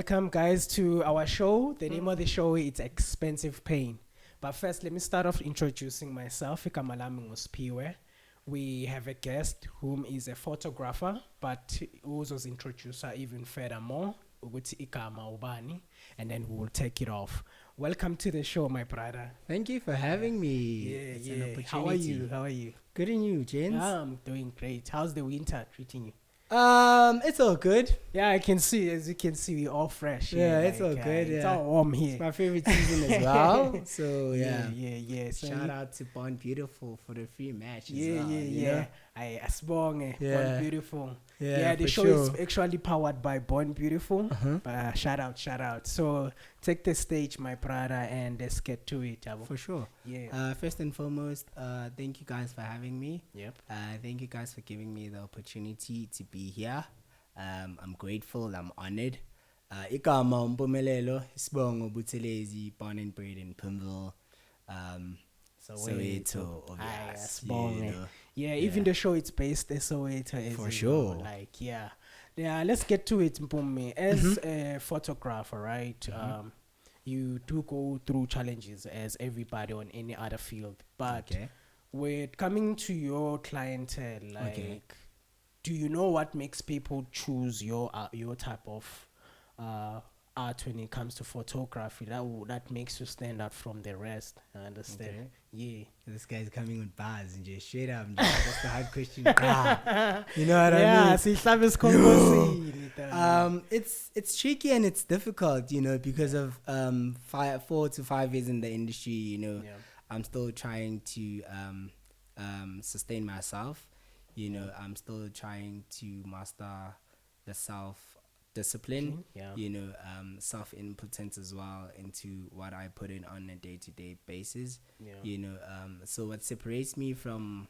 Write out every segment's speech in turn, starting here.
welcome guys to our show. The name of the show is Expensive Pain. But first, let me start off introducing myself. Igama lami nguSphiwe. We have a guest whom is a photographer, but uzos introduce her even furthermore. Ukuthi igama ubani, and then we will take it off. Welcome to the show, my brother. Thank you for having me. It's an opportunity. How are you? Good, and you, James? I'm doing great. How's the winter treating you? It's all good. Yeah, I can see. As you can see, we're all fresh. Yeah, it's all good. It's all warm here. It's my favorite season as well. So yeah. So shout out to Born Beautiful for the free match. Yeah. I Born Beautiful. Yeah, the show is actually powered by Born Beautiful. Shout out. So take the stage, my brother, and let's get to it. For sure. Yeah. First and foremost, thank you guys for having me. Yep. Thank you guys for giving me the opportunity to be here. I'm grateful. I'm honored. Igama Mpumelelo Buthelezi, born and bred in Mpumelelo, Soweto, obviously. Even the show it's based in Soweto. For sure. Let's get to it, Mpume. As a photographer, right? You do go through challenges as everybody on any other field. But with coming to your clientele, do you know what makes people choose your type of art when it comes to photography? That makes you stand out from the rest. I understand. Okay. Yeah. This guy's coming with bars and just straight up. That's the hard question. You know what I mean? It's tricky and it's difficult, because of 4 to 5 years in the industry. I'm still trying to sustain myself. I'm still trying to master the self-discipline, self-impotence as well into what I put in on a day-to-day basis. So what separates me from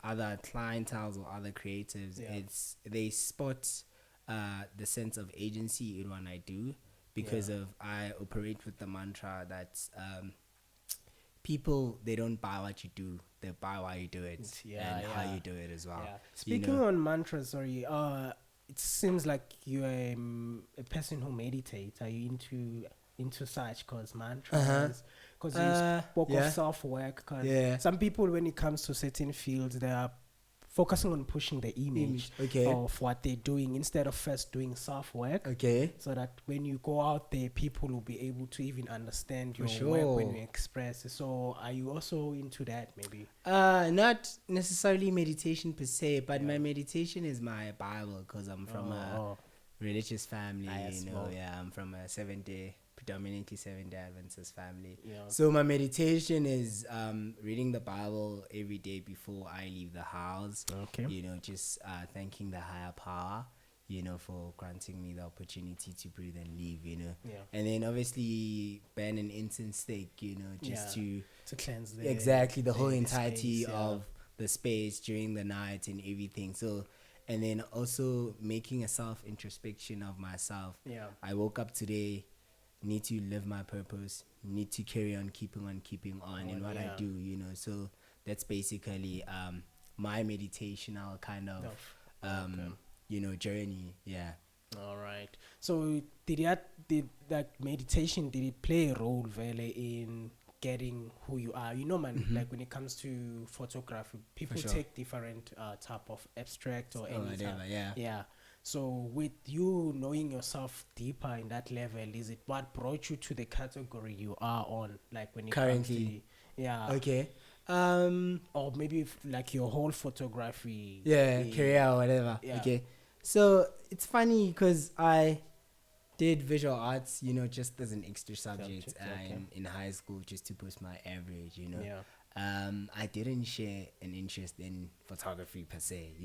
other clienteles or other creatives, it's they spot the sense of agency in what I do because I operate with the mantra that people, they don't buy what you do, they buy why you do it and how you do it as well. Speaking on mantras, it seems like you're a person who meditates. Are you into such cause mantras? Because you spoke of self-work. Some people, when it comes to certain fields, they are focusing on pushing the image of what they're doing instead of first doing self-work. So that when you go out there, people will be able to even understand your work when you express it. So are you also into that maybe? Not necessarily meditation per se, but my meditation is my Bible because I'm from a religious family. I'm from a predominantly 7-day Adventist family. So my meditation is reading the Bible every day before I leave the house. Just thanking the higher power, for granting me the opportunity to breathe and live, and then obviously burn an incense stick, just to cleanse the whole entirety of the space during the night and everything. So, and then also making a self-introspection of myself. I woke up today, need to live my purpose, need to carry on keeping on in what I do, so that's basically my meditational kind of journey. All right. So did that meditation, did it play a role really in getting who you are? Like when it comes to photography, people take different type of abstract or anything. So with you knowing yourself deeper in that level, is it what brought you to the category you are on? Like when it currently comes to, or maybe like your whole photography career or whatever. So it's funny because I did visual arts, just as an extra subject in high school, just to boost my average. I didn't share an interest in photography per se,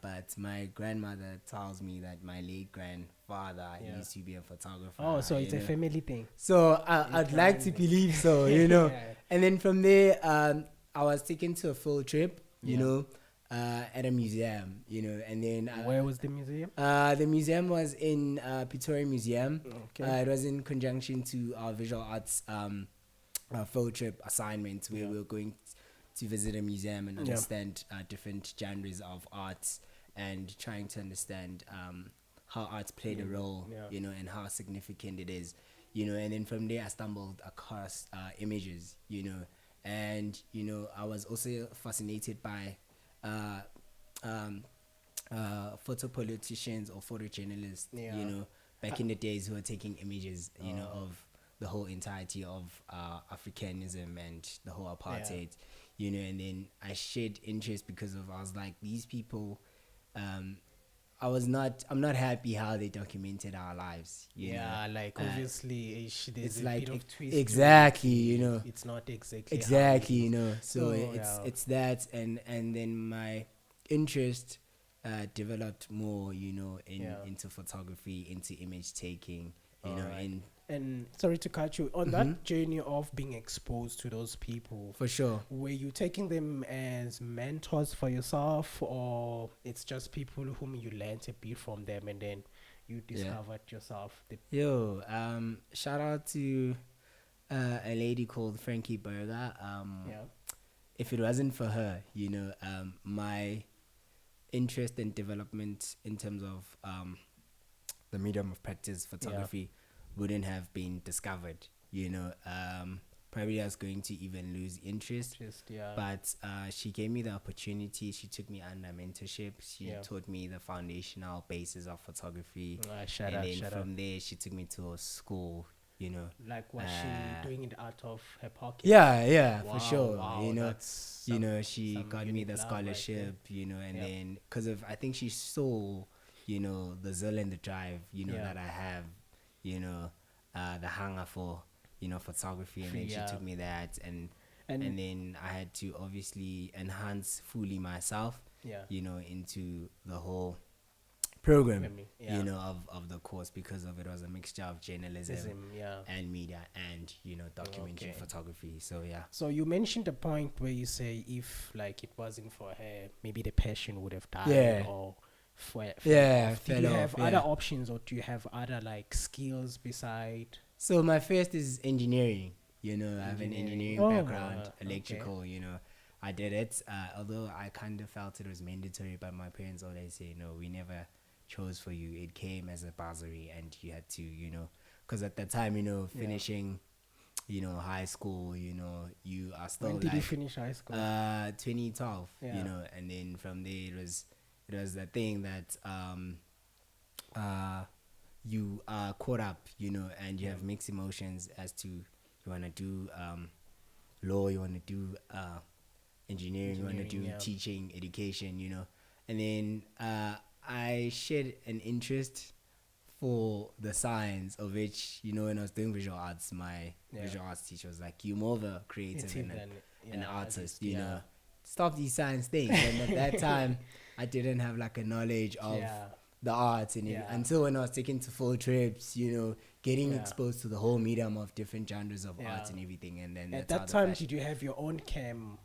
but my grandmother tells me that my late grandfather used to be a photographer. Oh, so it's a family thing. So I'd like to believe so, And then from there, I was taken to a field trip, at a museum, and then... Where was the museum? The museum was in Pretoria Museum. It was in conjunction to our visual arts field trip assignment where we were going to visit a museum and understand different genres of arts and trying to understand how arts played a role, you know, and how significant it is, you know. And then from there I stumbled across images, you know, and you know I was also fascinated by photo politicians or photojournalists, you know, back in the days who were taking images, you know, of the whole entirety of Africanism and the whole apartheid, you know. And then I shared interest because of, I was like, these people, I'm not happy how they documented our lives, you know? Like obviously there's it's a like bit of twist exactly, you know, it's not exactly you know. So it's that, and then my interest developed more, you know, into photography, into image taking, you know. And sorry to cut you on that journey of being exposed to those people. For sure. Were you taking them as mentors for yourself, or it's just people whom you learned a bit from them and then you discovered yourself? Shout out to a lady called Frankie Berger. If it wasn't for her, you know, my interest and development in terms of the medium of practice photography wouldn't have been discovered, you know. Probably I was going to even lose interest, but she gave me the opportunity. She took me under mentorship. She taught me the foundational basis of photography, and then from there she took me to a school, you know. Like, was she doing it out of her pocket? For sure. You know, she got me the scholarship, you know, and then because of, I think she saw, you know, the zeal and the drive, you know, that I have, you know, the hunger for, you know, photography, and then she took me that, and then I had to obviously enhance fully myself, you know, into the whole program, you know, of the course, because of it was a mixture of journalism and media and, you know, documentary photography. So you mentioned the point where you say if like it wasn't for her, maybe the passion would have died or do you have other options, or do you have other like skills beside? So my first is engineering, you know. I have an engineering background, electrical, you know. I did it, although I kind of felt it was mandatory, but my parents always say, no, we never chose for you. It came as a bursary and you had to, you know, because at the time, you know, finishing, you know, high school, you know, you are still when did you finish high school? 2012, you know, and then from there it was the thing that you are caught up, you know, and you have mixed emotions as to you want to do law, you want to do engineering, you want to do teaching, education, you know. And then I shared an interest for the science, of which, you know, when I was doing visual arts, my visual arts teacher was like, you're more of a creative and an artist, you know. Stop these science things. And at that time I didn't have like a knowledge of the arts and until when I was taken to full trips, you know, getting exposed to the whole medium of different genres of arts and everything. And then at that time, did you have your own cam?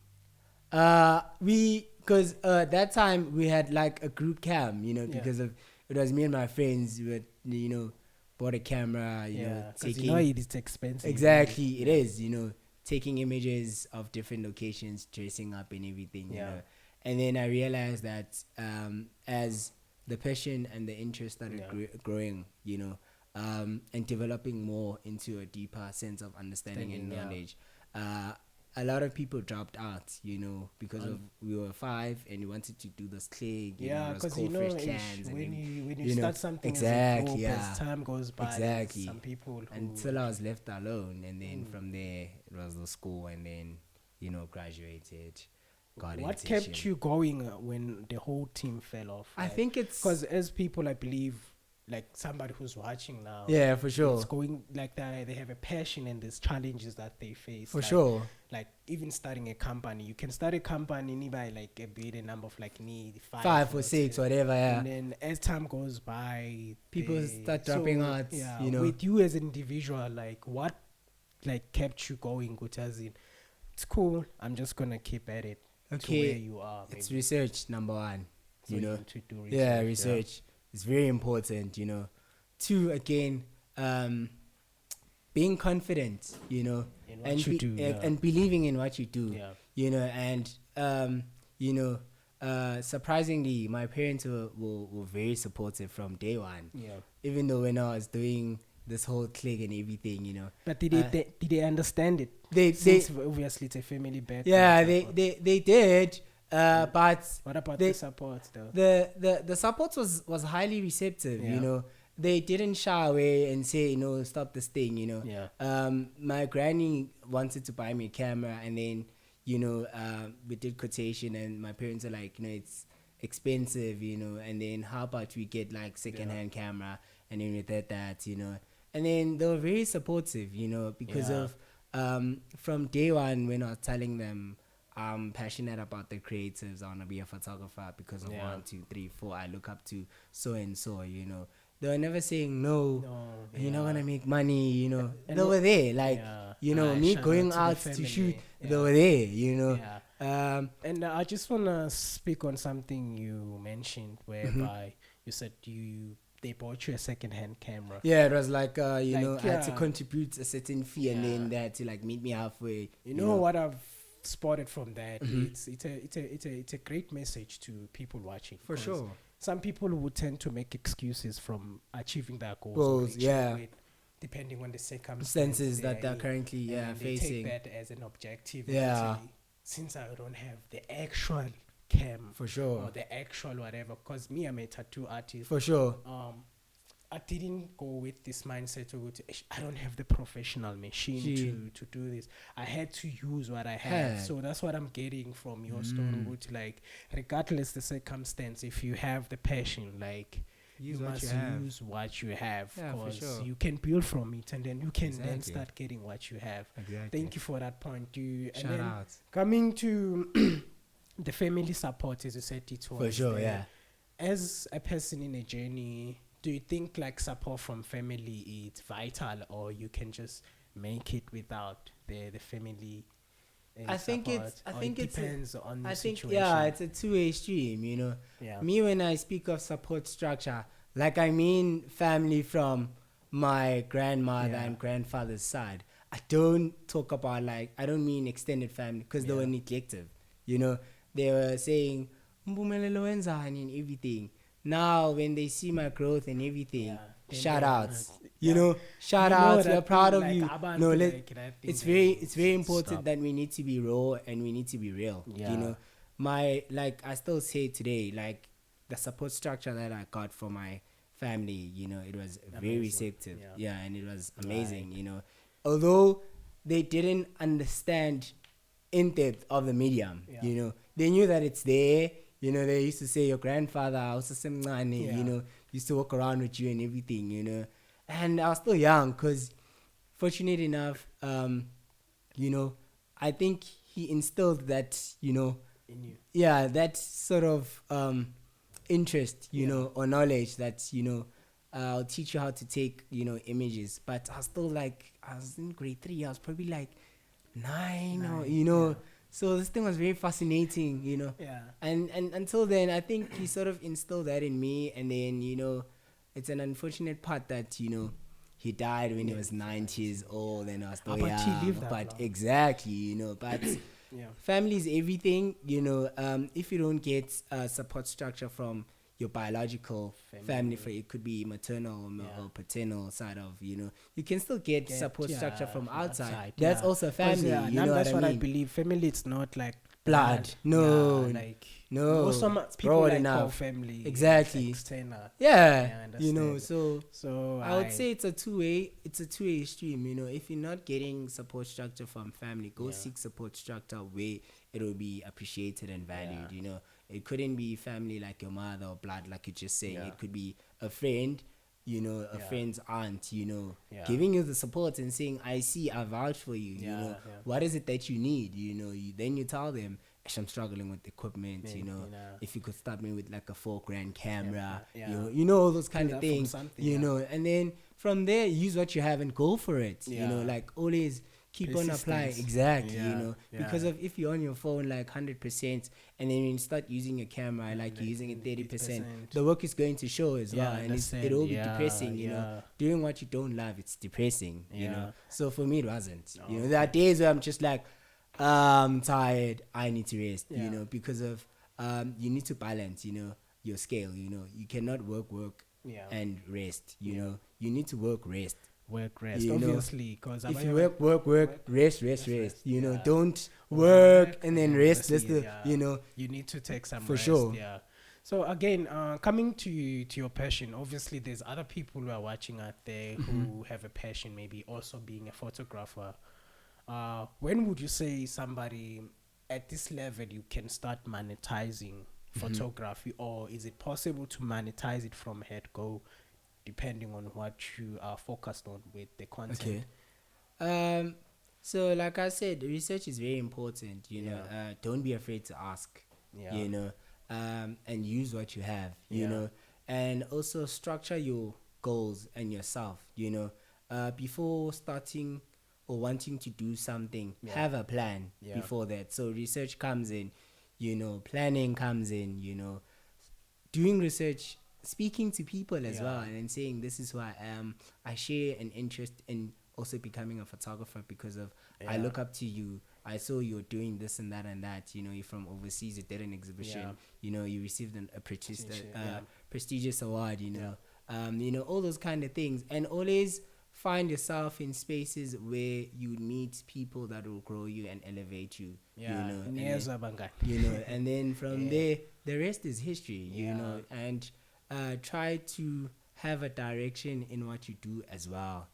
Because that time we had like a group cam, you know, because of it was me and my friends who had, you know, bought a camera, you know, taking, you know, it's expensive. Exactly, it is, you know, taking images of different locations, dressing up and everything, you know. And then I realized that as the passion and the interest started growing, you know, and developing more into a deeper sense of understanding and knowledge, a lot of people dropped out, you know, because of we were 5 and we wanted to do this clique, because you know, when you start something exactly, as time goes by, some people until I was left alone, and then from there it was the school, and then, you know, graduated. What kept you going when the whole team fell off? I think it's because as people, I believe, like somebody who's watching now, for sure, it's going like that. They have a passion and there's challenges that they face. For sure, like even starting a company, you can start a company by like a bit a number of like five or six, whatever. And then as time goes by, people start dropping out. You know, with you as an individual, like what, like kept you going? Which as in, it's cool. I'm just gonna keep at it. To where you are, it's research, number one. So you know, to do research, research. It's very important, you know. 2, again, being confident, you know, and believing in what you do, you know, and you know, surprisingly, my parents were very supportive from day one. Yeah. Even though when I was doing this whole clique and everything, you know. But did they understand it? Since obviously it's a family background. Yeah, they did. But what about the support though? The support was highly receptive, you know. They didn't shy away and say, you know, stop this thing, you know. Yeah. My granny wanted to buy me a camera, and then, you know, we did quotation, and my parents are like, you know, it's expensive, you know, and then how about we get like secondhand camera, and then we did that, you know. And then they were very supportive, you know, because of from day one when I was telling them I'm passionate about the creatives, I want to be a photographer because of 1, 2, 3, 4. I look up to so and so, you know. They were never saying no, you're not gonna make money, you know. And they were there, like you know, me going out to shoot. They were there, you know. And I just wanna speak on something you mentioned, whereby you said they bought you a second-hand camera. Yeah, it was like you know, I had to contribute a certain fee, and then they had to like meet me halfway. You know what I've spotted from that? It's a great message to people watching. For sure. Some people would tend to make excuses from achieving their goals. Depending on the circumstances that they're currently facing. They take that as an objective. Yeah. Since I don't have the actual cam, for sure, or the actual whatever, because me, I'm a tattoo artist. For sure. I didn't go with this mindset to go to, I don't have the professional machine to do this. I had to use what I had. So that's what I'm getting from your story. Which, like, regardless the circumstance, if you have the passion, like, you must use what you have, because you can build from it, and then you can then start getting what you have. Thank you for that point. Shout out. Coming to the family support, as you said, it was for sure. As a person in a journey, do you think like support from family is vital, or you can just make it without the family? I think it depends on the situation. It's a two-way stream, you know. Me, when I speak of support structure, like, I mean family from my grandmother and grandfather's side. I don't talk about, like, I don't mean extended family, because they were neglective, you know. They were saying Mpumelelo Welz Award and everything. Now, when they see my growth and everything, shout outs, you know, shout outs. We're proud of like you. No, it's very important that we need to be raw and we need to be real. You know, I still say today, like, the support structure that I got from my family, you know, it was very receptive. And it was amazing, you know. Although they didn't understand in depth of the medium, you know, they knew that it's there. You know, they used to say your grandfather, you know, used to walk around with you and everything, you know. And I was still young, because fortunate enough, you know, I think he instilled that, you know, in you. That sort of interest, you know, or knowledge that, you know, I'll teach you how to take, you know, images. But I was still like, I was in grade 3, I was probably like 9 or, you know. So this thing was very fascinating, you know. And until then, I think he sort of instilled that in me. And then, you know, it's an unfortunate part that, you know, he died when he was 90 years old, and I was still young. He lived that long. Exactly, you know. But family is everything, you know. If you don't get support structure from your biological family, for it could be maternal or paternal side of, you know, you can still get support structure from outside. That's also family. You know that's what I mean? believe. Family, it's not like blood. No, no. Most people like call family exactly external. You know. So I would say it's a two-way stream. You know, if you're not getting support structure from family, go seek support structure where it will be appreciated and valued. You know. It couldn't be family like your mother or blood, like you're just saying. It could be a friend, you know, a friend's aunt, you know, giving you the support and saying, I vouch for you, you know. What is it that you need? You know, then you tell them, I'm struggling with equipment, you know. If you could start me with like a $4,000 camera, you know, all those kind of things, you know. And then from there, use what you have and go for it, you know, like always keep on applying. Exactly, you know, because of if you're on your phone like 100% and then you start using your camera like you're using it 30%, the work is going to show as well, and it'll be depressing, you know. Doing what you don't love, it's depressing, you know. So for me, it wasn't. You know, there are days where I'm just like, I'm tired, I need to rest, you know, because of you need to balance, your scale. You cannot work Yeah. and rest. You need to work, rest. Work, rest, obviously, because if you work, rest. Don't Overwork work and then rest. That's the you need to take some for rest, sure. Yeah. So again, coming to your passion, obviously there's other people who are watching out there who have a passion, maybe also being a photographer. When would you say somebody at this level you can start monetizing photography, or is it possible to monetize it from head go, depending on what you are focused on with the content? Okay. So like I said, research is very important. Don't be afraid to ask. Yeah. And use what you have. And also structure your goals and yourself. Before starting or wanting to do something, have a plan before that. So research comes in, planning comes in, doing research, speaking to people as well, and then saying, this is who I am. I share an interest in also becoming a photographer because of I look up to you. I saw you're doing this and that and that. You're from overseas. You did an exhibition. You received a prestigious award. All those kind of things. And always find yourself in spaces where you meet people that will grow you and elevate you. And then from there, the rest is history. And try to have a direction in what you do as well.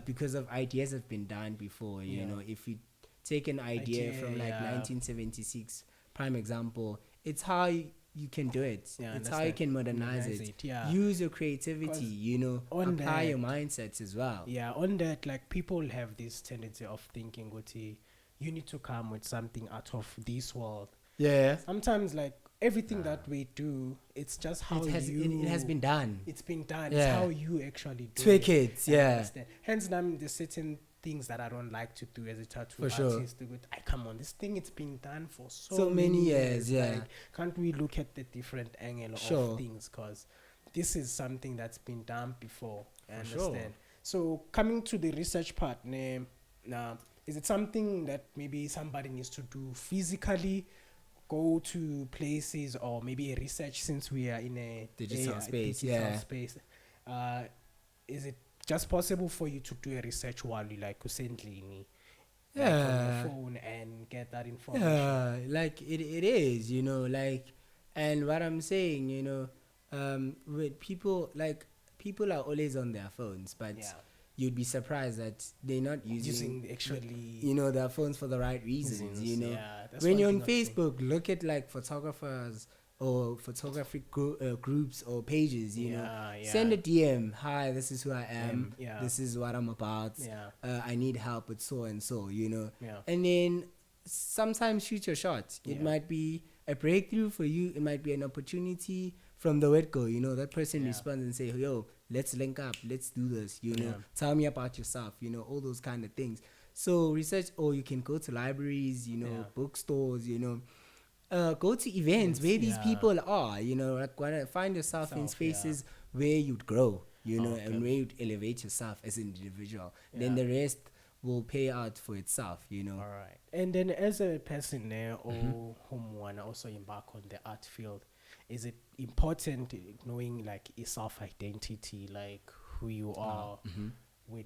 Because of ideas have been done before. If you take an idea from 1976, prime example, it's how you can do it. It's how you can modernize it. Use your creativity, apply your mindsets as well. On that, like, people have this tendency of thinking, Guti, you need to come with something out of this world. Sometimes, like, everything that we do, it's just how it has been done. It's been done. It's how you actually do tweak it. Hence, there's certain things that I don't like to do as a tattoo artist. I come on, this thing, it's been done for so many years. Like, can't we look at the different angle of things? Because this is something that's been done before. I understand. So coming to the research part, now, is it something that maybe somebody needs to do physically? Go to places, or maybe a research, since we are in a digital space. Is it just possible for you to do a research while you like on your phone and get that information? Like it is, and what I'm saying, with people, like, people are always on their phones, but you'd be surprised that they're not using actually, their phones for the right reasons. When you're on Facebook, look at like photographers or photography groups or pages. Send a DM. Hi, this is who I am. This is what I'm about. I need help with so and so. And then sometimes shoot your shot. It might be a breakthrough for you. It might be an opportunity from the word go. That person responds and say, yo, let's link up, let's do this, tell me about yourself, all those kind of things. So research, or you can go to libraries, bookstores, go to events where these people are, like, find yourself in spaces where you'd grow, and where you'd elevate yourself as an individual. Then the rest will pay out for itself, All right. And then as a person there, or whom wanna also embark on the art field, is it important knowing like a self-identity, like who you are with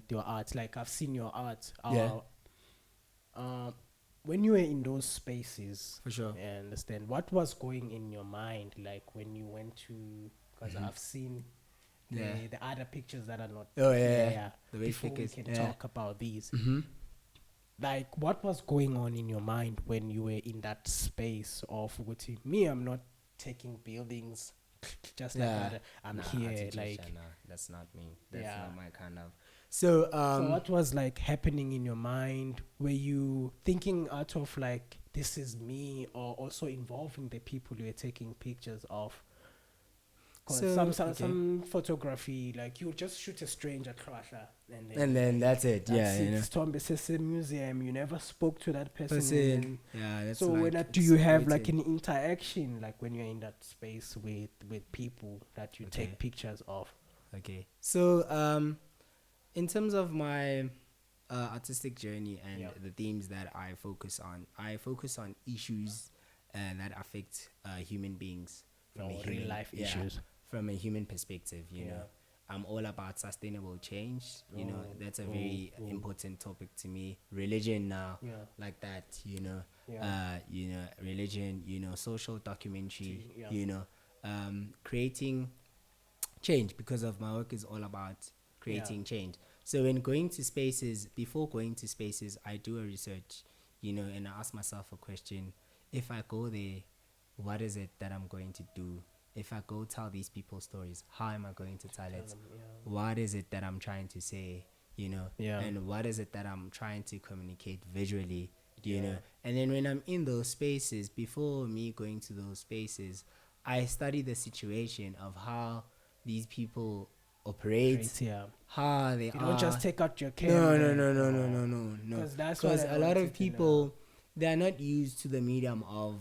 your art? Like, I've seen your art. When you were in those spaces, for sure, I understand what was going in your mind, like when you went to, because I've seen the other pictures that are not the before we can talk about these. Like, what was going on in your mind when you were in that space of me? I'm not taking buildings just like that. I'm here. Like, that's not me. That's not my kind of. So what was like happening in your mind? Were you thinking out of like, this is me, or also involving the people you were taking pictures of? Some photography, like, you just shoot a stranger crusher and then that's it. It's a museum. You never spoke to that person. That's so like, do you have like an interaction, like when you're in that space with people that you take pictures of? So in terms of my artistic journey and the themes that I focus on issues that affect human beings from a real life issues. From a human perspective. You know, I'm all about sustainable change. You know, that's a very important topic to me. Religion now, like that. You know, religion. You know, social documentary. You know, creating change, because of my work is all about creating change. So when going to spaces, before going to spaces, I do a research, you know, and I ask myself a question: if I go there, what is it that I'm going to do? If I go tell these people stories, how am I going to tell it? What is it that I'm trying to say, you know? And what is it that I'm trying to communicate visually, you know? And then when I'm in those spaces, before me going to those spaces, I study the situation of how these people operate, how they you don't just take out your camera. No. Because a lot of people, they are not used to the medium of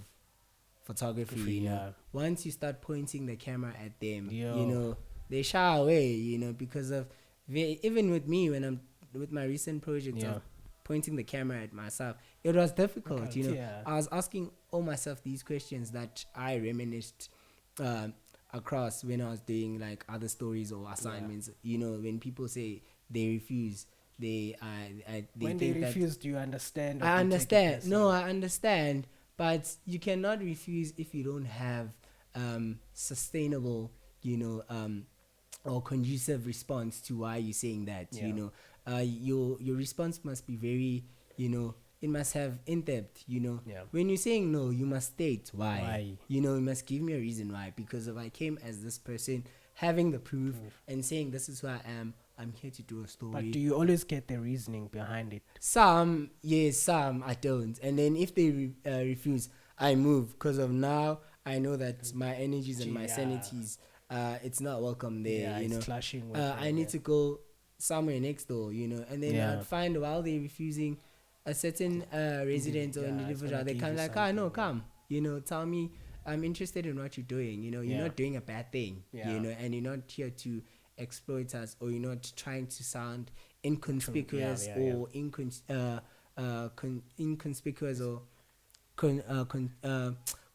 photography, you know. Once you start pointing the camera at them, you know, they shy away, you know, because of even with me, when I'm with my recent project of pointing the camera at myself, it was difficult, you know. I was asking all myself these questions that I reminisced across when I was doing like other stories or assignments. You know, when people say they refuse, they when think they refuse, do you understand? I understand. No, I understand, but you cannot refuse if you don't have sustainable, you know, or conducive response to why you're saying that. You know, your response must be very, you know, it must have in-depth, you know. When you're saying no, you must state why. You know, you must give me a reason why. Because if I came as this person, having the proof and saying this is who I am, I'm here to do a story. But do you always get the reasoning behind it? Some, yes, some I don't. And then if they refuse, I move. Because of now, I know that my energies and my sanities, it's not welcome there, you know. Clashing with I need to go somewhere next door, you know. And then I'd find while they're refusing, a certain resident or individual, they come like, no, come, you know, tell me, I'm interested in what you're doing, you know. You're not doing a bad thing, you know, and you're not here to exploit us, or you're not trying to sound inconspicuous or inconspicuous or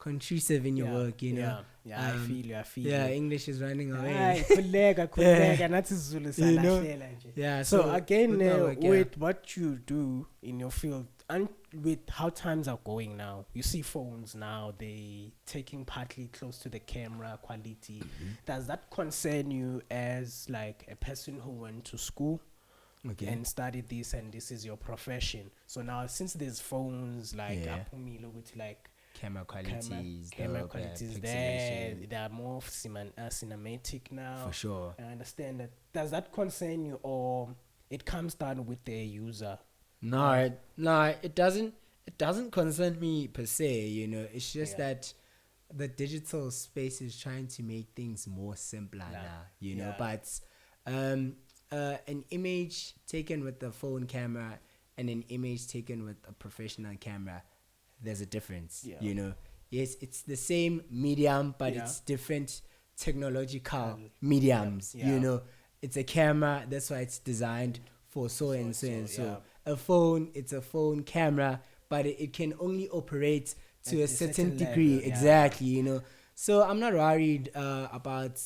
intrusive in your work, you know. I feel you. English is running away. You know? So again, with what you do in your field and with how times are going now, you see phones now, they taking partly close to the camera quality. Does that concern you as like a person who went to school and studied this, and this is your profession? So now, since there's phones like camera qualities, they are more cinematic now. For sure. I understand that. Does that concern you, or it comes down with the user? No, it doesn't. It doesn't concern me per se. You know, it's just that the digital space is trying to make things more simpler now. You know, but an image taken with the phone camera and an image taken with a professional camera, there's a difference, you know. Yes, it's the same medium, but it's different technological mediums, you know. It's a camera, that's why it's designed for so and so. A phone, it's a phone camera, but it can only operate to a certain degree, exactly, you know. So I'm not worried about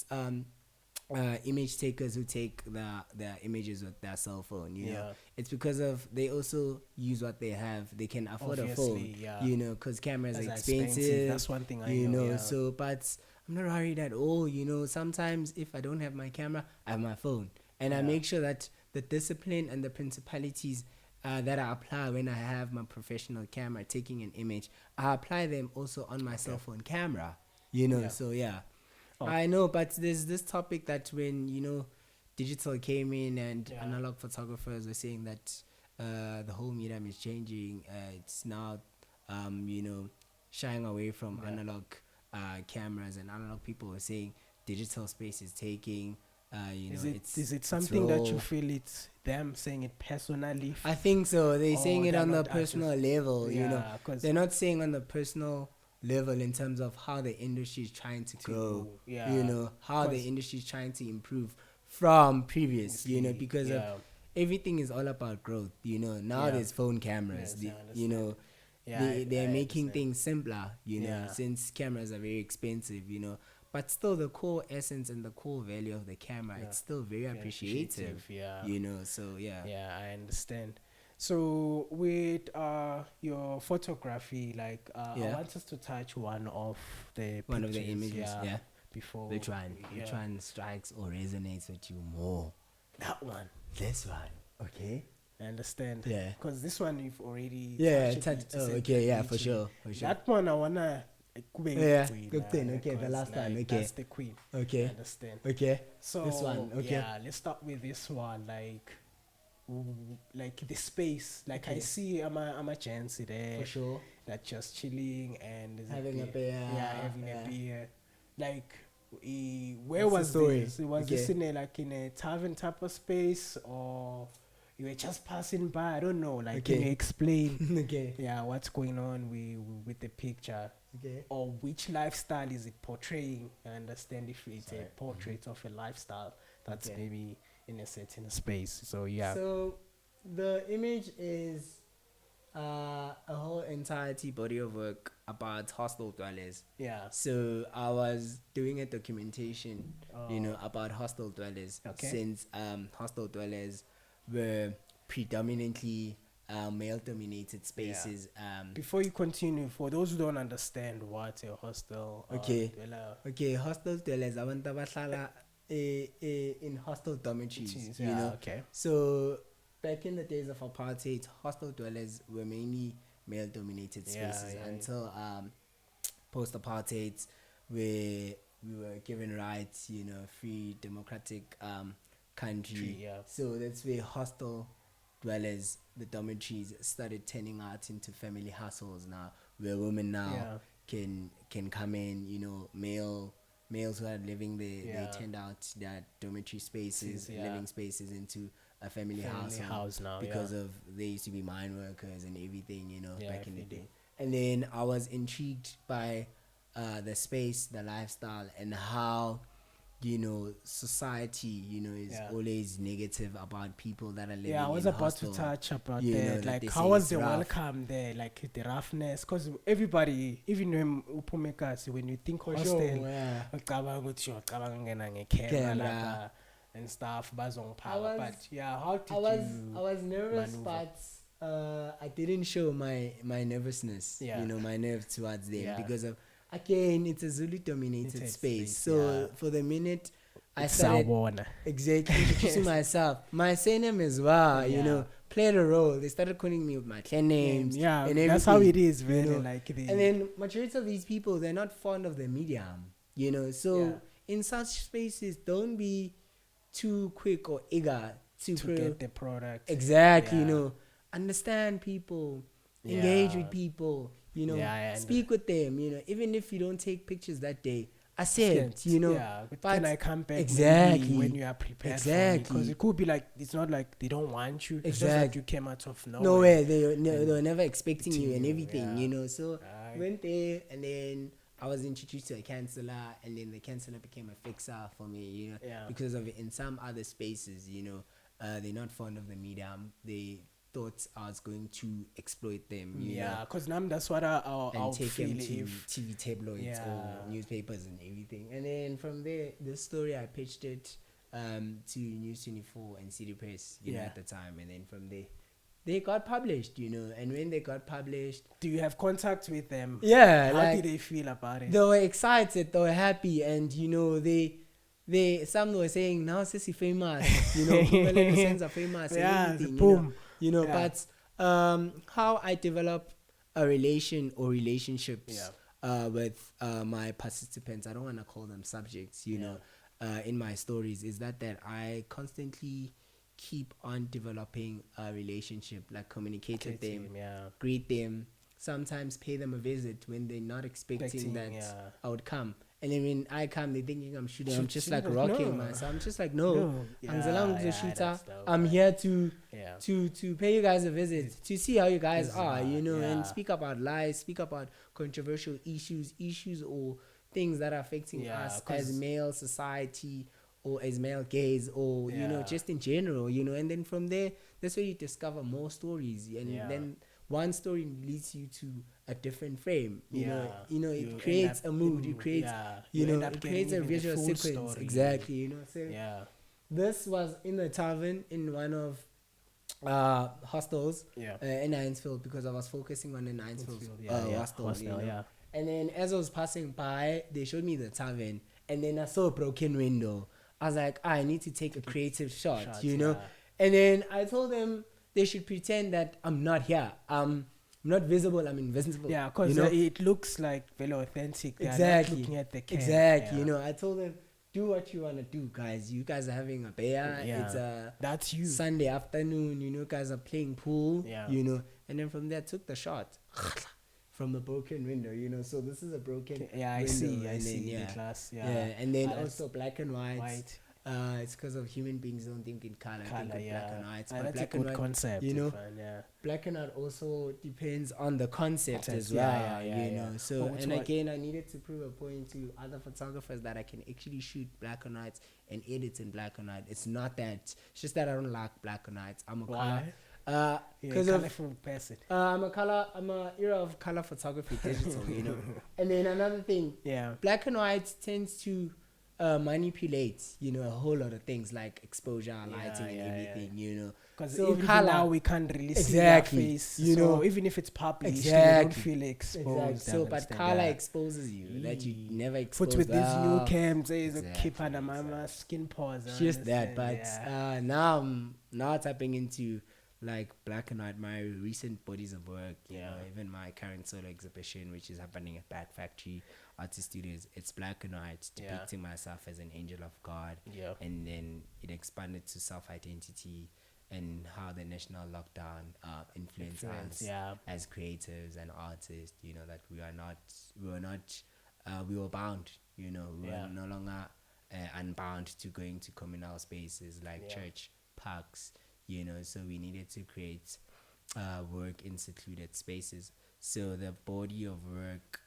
image takers who take their images with their cell phone, you know. It's because of they also use what they have. They can afford a phone, you know, because cameras are expensive. That's one thing I know. So, but I'm not worried at all, you know. Sometimes if I don't have my camera, I have my phone, and I make sure that the discipline and the principalities that I apply when I have my professional camera taking an image, I apply them also on my cell phone camera, you know. So I know, but there's this topic that when, you know, digital came in and analog photographers were saying that the whole medium is changing. It's now, you know, shying away from analog cameras, and analog people were saying digital space is taking. You know, is it something that you feel it's them saying it personally? I think so. They're saying it on the personal level, you know. They're not saying on the personal level in terms of how the industry is trying to grow, you know, how the industry is trying to improve from previous, you know, because of everything is all about growth, you know. Now there's phone cameras, you know. they're I making understand. things simpler, Yeah. since cameras are very expensive, but still the core essence and the core value of the camera, Yeah. it's still very appreciative, Yeah. so yeah. Yeah, I understand. So with your photography, like I Yeah. want us to touch one of the One of the pictures, images, yeah, yeah. before Which one? yeah, Which one strikes or resonates with you more? that one. This one. Okay. I understand. Yeah. Because this one you've already Yeah, touched a bit, you said okay, yeah, beauty. for sure. That one I wanna Yeah, queen, good thing. Okay, the 'cause, last one. like, Okay. that's the queen. Okay. I understand. Okay. So This one. Okay. yeah, let's start with this one. Like the space. Like I Okay. see I'm a chance there. For sure. That just chilling and there's Having a beer. Yeah, having Yeah. a beer. Like where What's the was story? this? Was Okay. this in a tavern type of space, or you were just passing by? I don't know. Like, can Okay. you explain? Okay. Yeah, what's going on with the picture, Okay. or which lifestyle is it portraying? I understand if it's a portrait of a lifestyle that's Okay. maybe in a certain space. So yeah, So the image is a whole entirety body of work about hostel dwellers. yeah, So I was doing a documentation, Oh. about hostel dwellers, Okay. since hostel dwellers were predominantly male-dominated spaces. Before you continue, for those who don't understand what a hostel, Okay. dweller Okay, hostel dwellers, abantu abahlala in hostel dormitories, is, you know. okay, So back in the days of apartheid, hostel dwellers were mainly male-dominated Yeah, spaces yeah, until post-apartheid, where we were given rights, free democratic country. Yeah. So that's where hostel dwellers, the dormitories, started turning out into family households now, where women now Yeah. can come in, males who are living there, Yeah. they turned out their dormitory spaces, Yeah. living spaces into a family house now, because of they used to be mine workers and everything, Yeah, back in the day. everything. And then I was intrigued by the space, the lifestyle, and how society is Yeah. always negative about people that are living Yeah, I was in about to hostel. touch about You know, that. that Like, they how say was it's the rough. welcome there? Like the roughness, because everybody, even when Upumekas, when you think For hostel, sure, yeah. ucabanga ukuthi ucabanga ngena ngecamera Camera. lapha and stuff, bazongiphala. was- But yeah, how did I you? was nervous, maneuver? but I didn't show my nervousness. Yeah. My nerve towards them, Yeah. because of, again, it's a Zulu dominated Dominated space. space, So yeah. for the minute I started Sawubona. exactly introducing myself, my surname as well, Yeah. played a role. They started calling me with my clan names. Yeah, and that's how it everything, is, really. Like the, And then majority of these people, they're not fond of the medium, So Yeah. in such spaces, don't be too quick or eager to get the product. exactly, Yeah. understand people, engage Yeah. with people, Yeah, speak with them, even if you don't take pictures that day, accept, Yeah, but but can I come back exactly, maybe when you are prepared? exactly. Because it could be like, it's not like they don't want you. It's just like Exactly. you came out of nowhere. nowhere. They were never expecting you and Expecting you, everything, yeah. So Aye. went there, and then I was introduced to a counselor, and then the counselor became a fixer for me, Yeah. because of in some other spaces, they're not fond of the medium. They thought I was going to exploit them, Yeah, because now that's what I'll and take feel them to if. TV tabloids Yeah. or newspapers and everything. And then from there, the story, I pitched it to News 24 and City Press, Yeah. at the time. And then from there, they got published, And when they got published, Do you have contact with them? yeah, How like, did they feel about it? they were excited, they were happy, and they some were saying, now Sissy famous, Mpumelelo Sons are famous, Yeah, and everything, boom. Yeah. But how I develop a relationships with my participants, I don't want to call them subjects, in my stories, is that I constantly keep on developing a relationship, like communicate with them, greet them, sometimes pay them a visit when they're not expecting that I would come. And then when I come, they're thinking I'm shooting. I'm just like rocking myself. I'm just like, no. I'm here to pay you guys a visit, to see how you guys are, and speak about life, speak about controversial issues or things that are affecting us as male society or as male gays or, just in general, And then from there, that's where you discover more stories. And then one story leads you to a different frame. You know, You it creates a mood. It creates, it creates a visual sequence. Story. Exactly. So this was in the tavern in one of hostels in Hinesfield, because I was focusing on the Hinesfield hostel. And then as I was passing by, they showed me the tavern, and then I saw a broken window. I was like, I need to take a creative shot, you know. And then I told them they should pretend that I'm not here. I'm not visible. I'm invisible. Yeah, because it looks like very authentic. Exactly. Looking at the camera. Exactly. I told them, do what you want to do, guys. You guys are having a beer. It's that's you. Sunday afternoon. Guys are playing pool. And then from there, I took the shot from the broken window. So this is a broken. I see the class. And then also black and white. It's because of human beings don't think in color. Think in black and white. But that's black a good and white, concept. Black and white also depends on the concept as well. So again, I needed to prove a point to other photographers that I can actually shoot black and white and edit in black and white. It's not that. It's just that I don't like black and white. I'm a color. Because a colorful person. I'm a era of color photography, digital. And then another thing. Black and white tends to manipulate, a whole lot of things like exposure, lighting, and everything, Because even now we can't really see their face, so even if it's published, you don't feel exposed. So, but color exposes you that you never exposed. With these new cams, there's a keep under my skin pause. Just that, but now I'm tapping into like black and white, my recent bodies of work, even my current solo exhibition, which is happening at Back Factory Artist Studios, it's black and white, depicting myself as an angel of God, and then it expanded to self-identity and how the national lockdown influenced us as creatives and artists. That we were bound. We were no longer unbound to going to communal spaces like church, parks. So we needed to create work in secluded spaces. So the body of work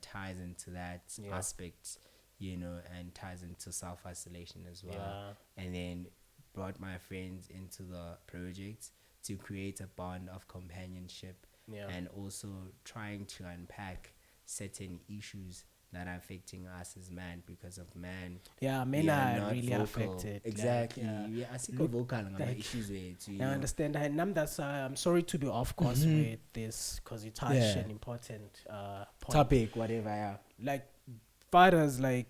ties into that aspect, and ties into self-isolation as well. And then brought my friends into the project to create a bond of companionship, and also trying to unpack certain issues that are affecting us as men, because of men. Men are really vocal. Affected. Exactly. I see vocal issues with. I understand. And that's I'm sorry to be off course with this, because you touched an important point. Topic, whatever. Like fathers, we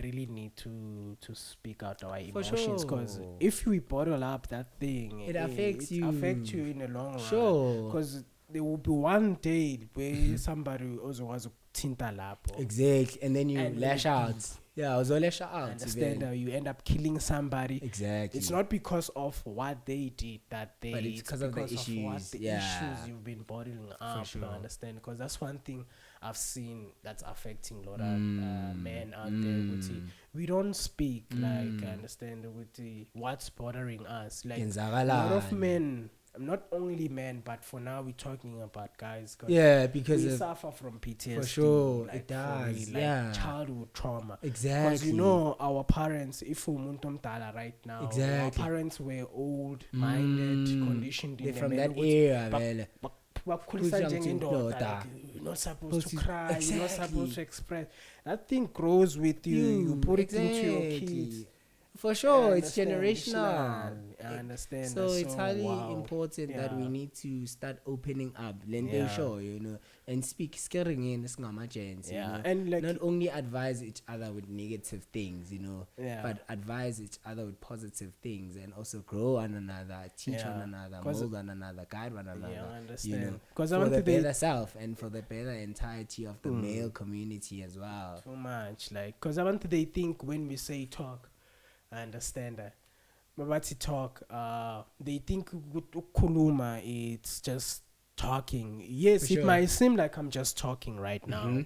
really need to speak out our emotions, because if we bottle up that thing, it affects you. Affects you in the long run. Because there will be one day where somebody also was tinta lapo. Exactly, and then you lash out. I was all lash out. Understand that you end up killing somebody. Exactly. It's not because of what they did but it's because of the issues. What the issues you've been bottling up. For sure. Understand? Because that's one thing I've seen that's affecting a lot of men out there. We don't speak understand what's bothering us. Like a lot of men. Not only men, but for now we're talking about guys. Because we suffer from PTSD. For sure, it does. Childhood trauma. Exactly. Because our parents, if we right now, our parents were old-minded, conditioned. They're from that era, you're not supposed to cry. You're not supposed to express. That thing grows with you. You put it into your kids. For sure, it's generational. I understand. So it's highly important that we need to start opening up, and speak, scaring in this and not only advise each other with negative things, but advise each other with positive things, and also grow one another, teach one another, mold one another, guide one another. I understand. Because for the better self and for the better entirety of the male community as well. Too much, because I want they think when we say talk. I understand that. But talk, they think kuluma it's just talking. Yes, it might seem like I'm just talking right now.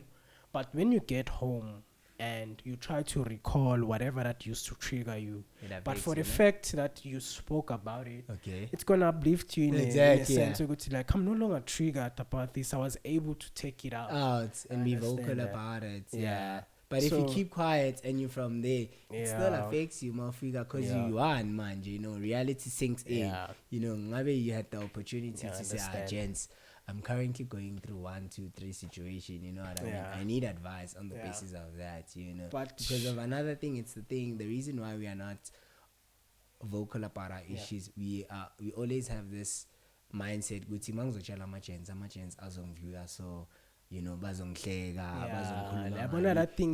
But when you get home and you try to recall whatever that used to trigger you, but for the fact that you spoke about it, it's going to uplift you in a sense. Like, I'm no longer triggered about this. I was able to take it out and be vocal about it. But if you keep quiet and you're from there, it still affects you, motherfucker, because you are in man, you know, reality sinks in. You know, maybe you had the opportunity to say, gents, I'm currently going through 1, 2, 3 situation, you know what I mean? I need advice on the basis of that, you know. But because of another thing, the reason why we are not vocal about our issues, we always have this mindset, guthi mangizotshela ama-gents azongiviewa, so you know bazongihleka,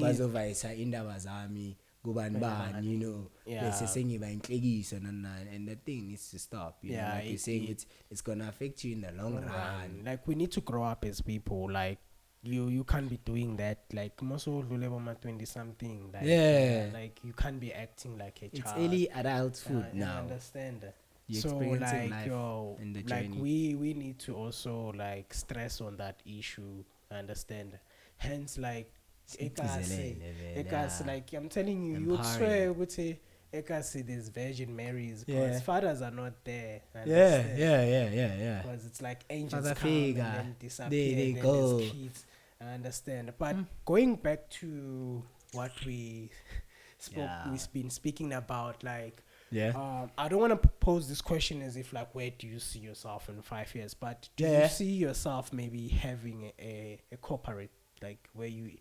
bazovayisa indaba zami kubani bani, you know, bese sengiba inhlekiso nani, and that thing needs to stop, you know, like you're saying, it's gonna affect you in the long run. Like we need to grow up as people. Like you can't be doing that. Like most of the level 20 something. Like, like you can't be acting like a child. It's early adulthood now. I understand. You're so experiencing like life in the like journey. we need to also like stress on that issue. I understand. Hence like Ekas, like I'm telling you, you would swear would say Ekas there's Virgin Marys because fathers are not there. Yeah. Because it's like angels come and then disappear. They go. Kids. I understand. But going back to what we've been speaking about, like I don't want to pose this question as if like where do you see yourself in 5 years, but do you see yourself maybe having a corporate, like where you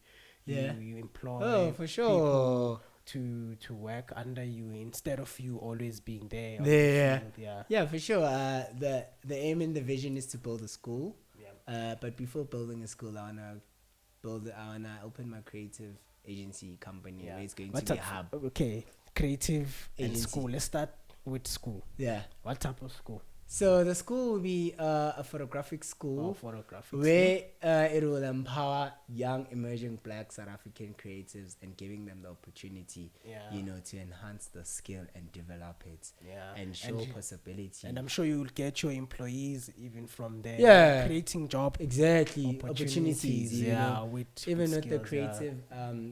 employ for sure people to work under you instead of you always being there? Yeah, for sure. The aim and the vision is to build a school. But before building a school, I wanna open my creative agency company where it's going to be a hub. Okay, creative agency. And school. Let's start with school. What type of school? So the school will be a photographic school where it will empower young emerging Black South African creatives and giving them the opportunity, you know, to enhance the skill and develop it and show possibility. And I'm sure you will get your employees even from there, creating job opportunities. Even with the creative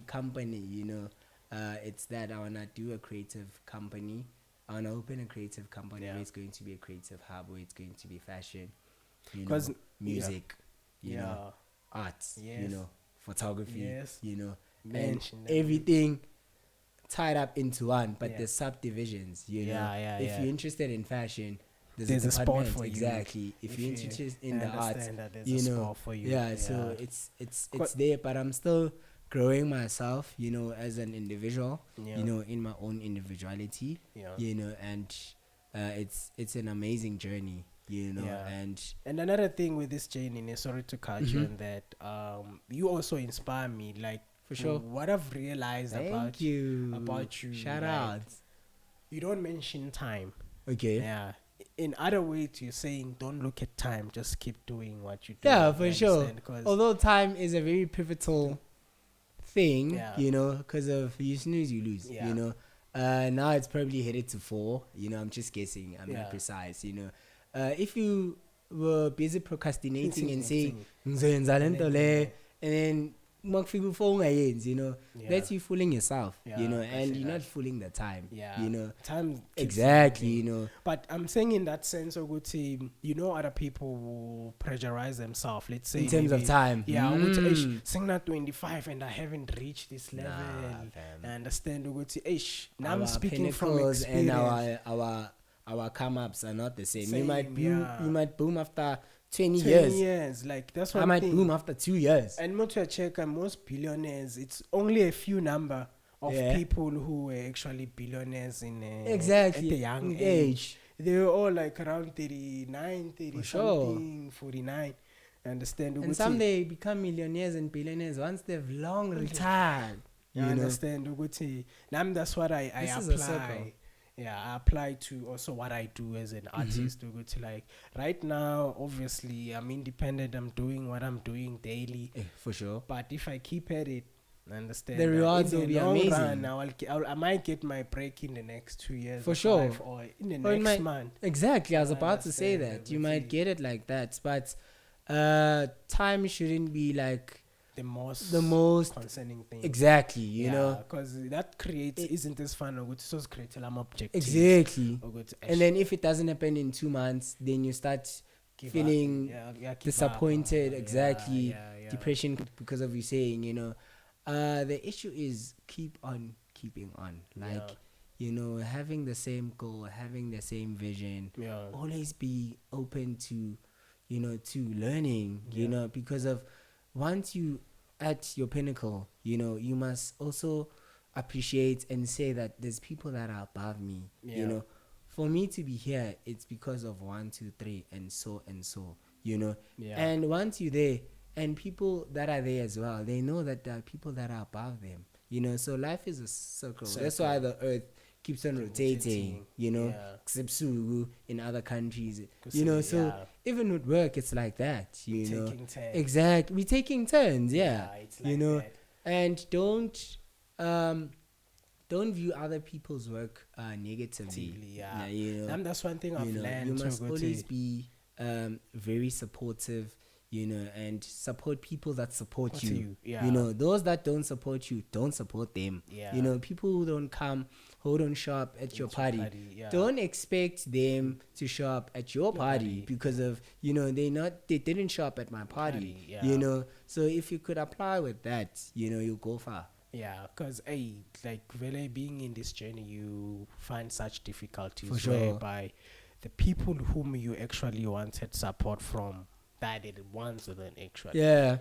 company, you know, it's that I wanna do a creative company. I want to open a creative company where it's going to be a creative hub, where it's going to be fashion, you know, music, you know, arts, you know, photography, you know, and everything tied up into one, but the subdivisions, you know. If you're interested in fashion, there's a spot for you. Exactly. If you're interested in the arts, you know, for you. So it's there, but I'm still growing myself, you know, as an individual, you know, in my own individuality, you know, and it's an amazing journey, you know, and another thing with this journey, sorry to cut you on that, you also inspire me, like for sure. What I've realized about you, shout like, out. You don't mention time. Okay. In other words, you're saying don't look at time, just keep doing what you do. For sure. Although time is a very pivotal thing, you know, because of you snooze you lose, you know. Now it's probably headed to 4, you know. I'm just guessing, I'm not precise, you know. If you were busy procrastinating and saying and then you know, that's you fooling yourself, you know, and you're not fooling the time, you know. Time exactly, you know. But I'm saying in that sense, a good team, you know, other people will pressurize themselves. Let's say in terms of time, saying that 25 and I haven't reached this level. I understand. Now I'm speaking from experience, and our come ups are not the same. You might boom after 20 years. Like that's what I might boom after 2 years. And most billionaires, it's only a few number of people who were actually billionaires in at a young age. They were all like around 39, 30 something, 49. Understand? And some they become millionaires and billionaires once they've long retired. You understand? That's what I apply. I apply to also what I do as an artist. Like right now, obviously, I'm independent. I'm doing what I'm doing daily. For sure. But if I keep at it, I understand the rewards will be amazing. I might get my break in the next 2 years. For sure. Or in the next month. Exactly. I was about to say that. You might get it like that. But time shouldn't be like the most concerning thing. Exactly, you know, because that creates isn't as fun or good. So create an objective. Exactly. And then if it doesn't happen in 2 months, then you start feeling disappointed. Depression because of you saying, you know. The issue is keep on keeping on. Like, having the same goal, having the same vision. Yeah. Always be open to, to learning. Because of once you at your pinnacle, you must also appreciate and say that there's people that are above me. For me to be here, it's because of 1, 2, 3, and so and so. And once you're there, and people that are there as well, they know that there are people that are above them. So life is a circle. That's why the earth keeps on rotating. Except in other countries. So even with work, it's like that. Taking turns. Exactly, we're taking turns. It's like that. And don't view other people's work negatively. And that's one thing I've learned. You must always be very supportive, and support people that support you. Those that don't support you, don't support them. People who don't come, who don't show up at your party, don't expect them to show up at your party because of they didn't show up at my party. So if you could apply with that, you'll go far. Because like really being in this journey, you find such difficulties For sure. whereby the people whom you actually wanted support from, that the ones who then actually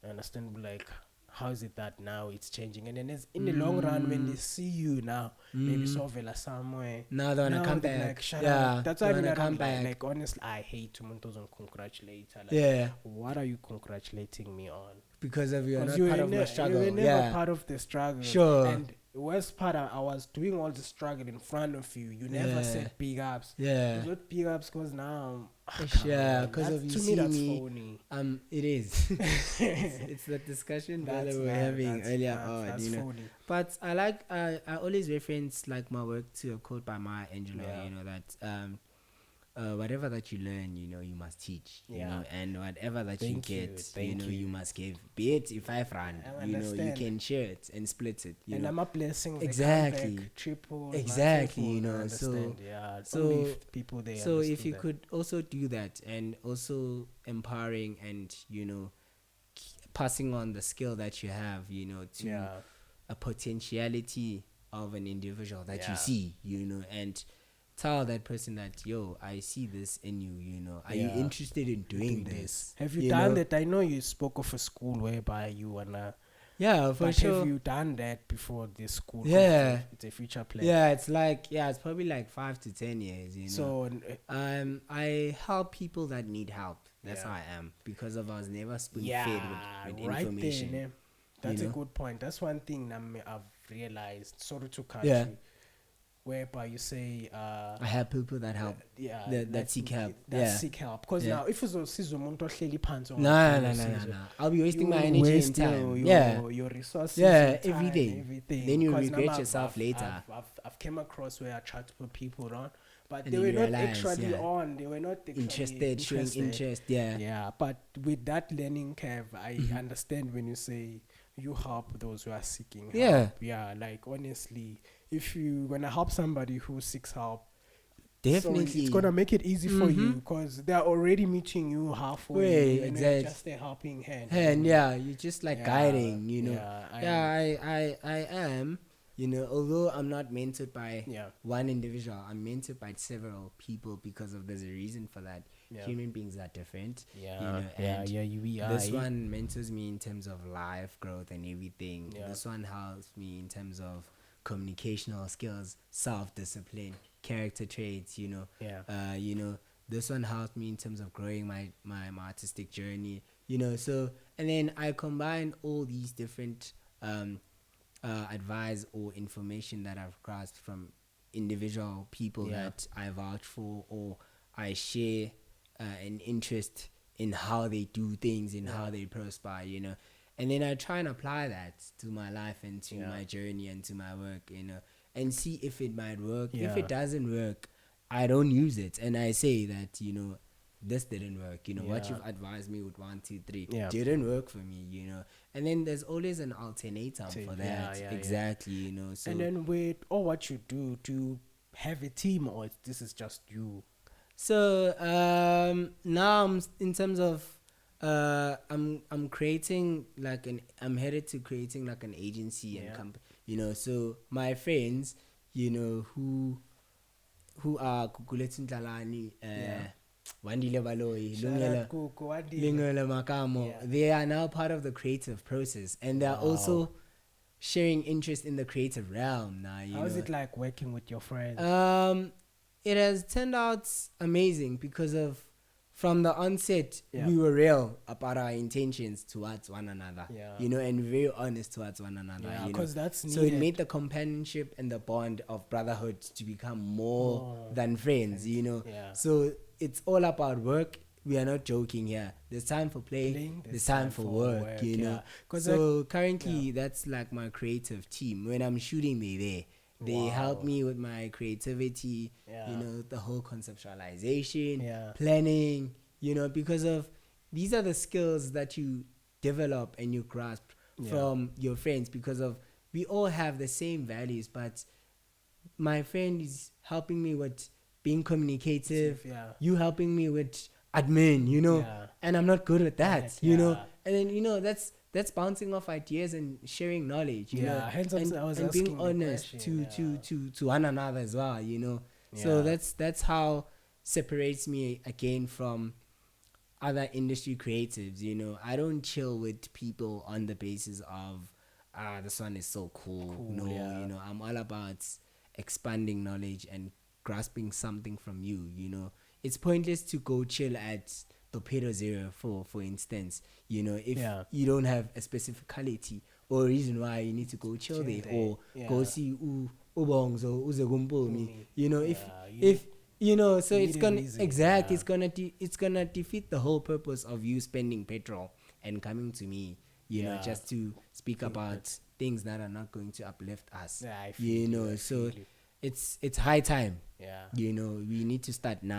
understand, like, how is it that now it's changing? And then in the long run, when they see you now, maybe Sovela somewhere, now they wanna come back. Like, shut up. That's why I come back. Like, honestly, I hate to congratulate her. Like, what are you congratulating me on? Because of you're not part of the struggle. You were never part of the struggle. Sure. And the worst part, I was doing all the struggle in front of you. You never said big ups. You got big ups because now. Because of you to see me, that's me. phony. It is. it's that discussion that we were having earlier on. That's phony. But I always reference like my work to a quote by Maya Angelou. That whatever that you learn, you must teach. And whatever that you get, you must give. Be it 5 rand, you can share it and split it. And I'm a blessing. Exactly. Triple. Exactly. So people there. So if you could also do that, and also empowering and passing on the skill that you have, to a potentiality of an individual that you see, and tell that person that, I see this in you, are you interested in doing this? Have you done that? I know you spoke of a school whereby you wanna for sure. Have you done that before this school? It's a future plan. It's probably like 5 to 10 years, So I help people that need help. That's how I am, because I was never spoon-fed with information. There, that's a good point. That's one thing I've realized. Sorry to cut you. Whereby you say I have people that help, that seek help, seek help. Because now if it's no, I'll be wasting my energy and time, your resources, everything. Then you regret yourself later. I've came across where I tried to put people on, but they were not actually on. They were not interested, showing interest. But with that learning curve, I understand when you say you help those who are seeking help. Like, honestly, if you gonna help somebody who seeks help, definitely it's gonna make it easy for you, because they're already meeting you halfway. Exactly. Just a helping hand. You're just like guiding. I am. Although I'm not mentored by one individual, I'm mentored by several people, because of there's a reason for that. Human beings are different. This one mentors me in terms of life growth and everything. This one helps me in terms of communicational skills, self-discipline, character traits. This one helped me in terms of growing my artistic journey. So, and then I combine all these different advice or information that I've grasped from individual people that I vouch for, or I share an interest in how they do things and how they prosper, and then I try and apply that to my life and to my journey and to my work, and see if it might work. If it doesn't work, I don't use it, and I say that this didn't work. What you've advised me with 1, 2, 3 didn't work for me. And then there's always an alternative for that. Exactly. So, and then with what you do have a team, or this is just you? So now in terms of I'm creating I'm headed to creating like an agency and company, so my friends, who are Kukulethu Ntalani, Wandile Baloyi, Lungelo Makamo, they are now part of the creative process, and they're also sharing interest in the creative realm now. How is it like working with your friends? It has turned out amazing because from the onset, we were real about our intentions towards one another, and very honest towards one another. Because that's needed. So it made the companionship and the bond of brotherhood to become more than friends, So it's all about work. We are not joking here. There's time for play. There's time for work, So currently, that's like my creative team. When I'm shooting, they're there. They help me with my creativity, the whole conceptualization, planning, because these are the skills that you develop and you grasp from your friends, because we all have the same values, but my friend is helping me with being communicative, you helping me with admin, and I'm not good at that, and then, that's bouncing off ideas and sharing knowledge, and being honest to one another as well, So that's how separates me again from other industry creatives. I don't chill with people on the basis of this one is so cool. I'm all about expanding knowledge and grasping something from you. It's pointless to go chill at Torpedo Zero for instance, if you don't have a specificality or a reason why you need to go chill there or go see Ubongs or Uzegumbomi, so it's gonna it's gonna defeat the whole purpose of you spending petrol and coming to me, just to speak about things that are not going to uplift us. So it's high time. We need to start now.